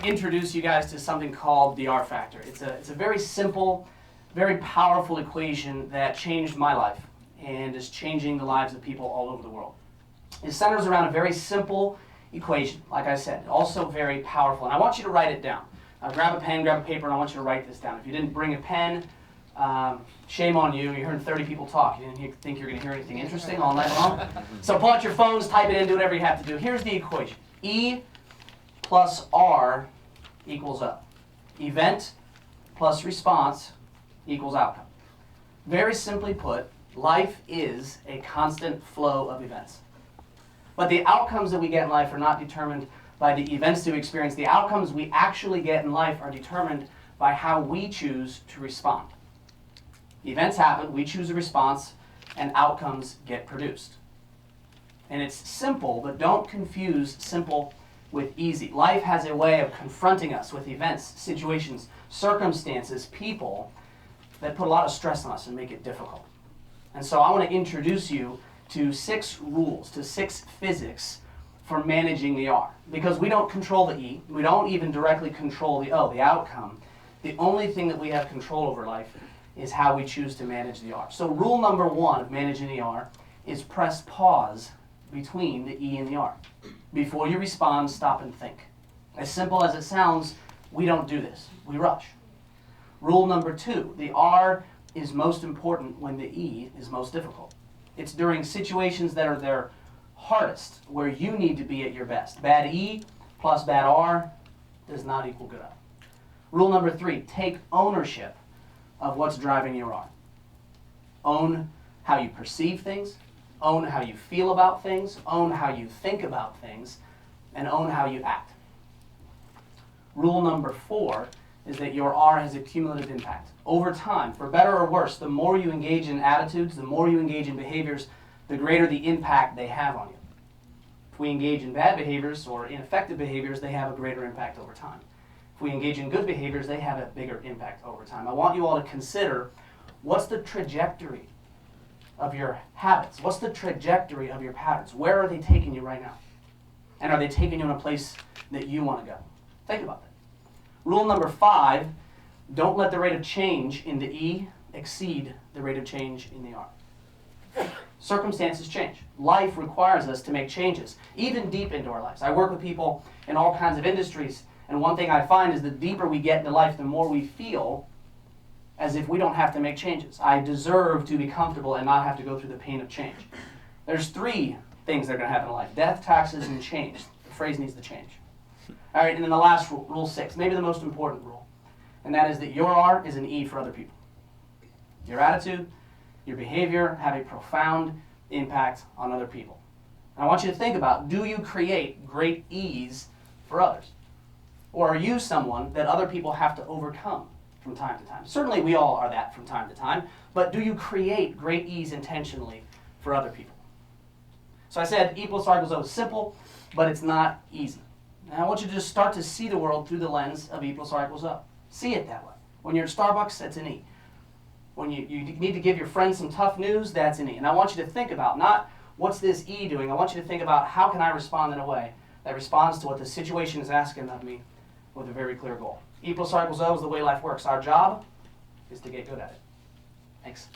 introduce you guys to something called the R factor. It's a very simple, very powerful equation that changed my life and is changing the lives of people all over the world. It centers around a very simple equation, like I said, also very powerful. And I want you to write it down. Grab a pen, grab a paper, and I want you to write this down. If you didn't bring a pen, shame on you. You're hearing 30 people talk. You didn't think you're going to hear anything interesting all night long? So pull out your phones, type it in, do whatever you have to do. Here's the equation. E plus R equals O. Event plus response equals outcome. Very simply put, life is a constant flow of events. But the outcomes that we get in life are not determined by the events that we experience. The outcomes we actually get in life are determined by how we choose to respond. Events happen, we choose a response, and outcomes get produced. And it's simple, but don't confuse simple with easy. Life has a way of confronting us with events, situations, circumstances, people that put a lot of stress on us and make it difficult. And so I want to introduce you to 6 rules, to 6 physics for managing the R. Because we don't control the E, we don't even directly control the O, the outcome. The only thing that we have control over life is how we choose to manage the R. So rule number 1 of managing the R is press pause between the E and the R. Before you respond, stop and think. As simple as it sounds, we don't do this. We rush. Rule number 2, the R is most important when the E is most difficult. It's during situations that are their hardest where you need to be at your best. Bad E plus bad R does not equal good R. Rule number 3, take ownership of what's driving your R. Own how you perceive things, own how you feel about things, own how you think about things, and own how you act. Rule number 4 is that your R has a cumulative impact. Over time, for better or worse, the more you engage in attitudes, the more you engage in behaviors, the greater the impact they have on you. If we engage in bad behaviors or ineffective behaviors, they have a greater impact over time. If we engage in good behaviors, they have a bigger impact over time. I want you all to consider, what's the trajectory of your habits? What's the trajectory of your patterns? Where are they taking you right now? And are they taking you in a place that you want to go? Think about that. Rule number 5, don't let the rate of change in the E exceed the rate of change in the R. Circumstances change. Life requires us to make changes, even deep into our lives. I work with people in all kinds of industries, and one thing I find is the deeper we get into life, the more we feel as if we don't have to make changes. I deserve to be comfortable and not have to go through the pain of change. There's 3 things that are going to happen in life: death, taxes, and change. The phrase needs to change. All right, and then the last rule, rule 6, maybe the most important rule, and that is that your R is an E for other people. Your attitude, your behavior have a profound impact on other people. And I want you to think about, do you create great ease for others? Or are you someone that other people have to overcome from time to time? Certainly we all are that from time to time, but do you create great ease intentionally for other people? So I said E plus R equals O is simple, but it's not easy. And I want you to just start to see the world through the lens of E plus R equals O. See it that way. When you're at Starbucks, that's an E. When you need to give your friends some tough news, that's an E. And I want you to think about, not what's this E doing, I want you to think about, how can I respond in a way that responds to what the situation is asking of me with a very clear goal. E plus R equals O is the way life works. Our job is to get good at it. Thanks.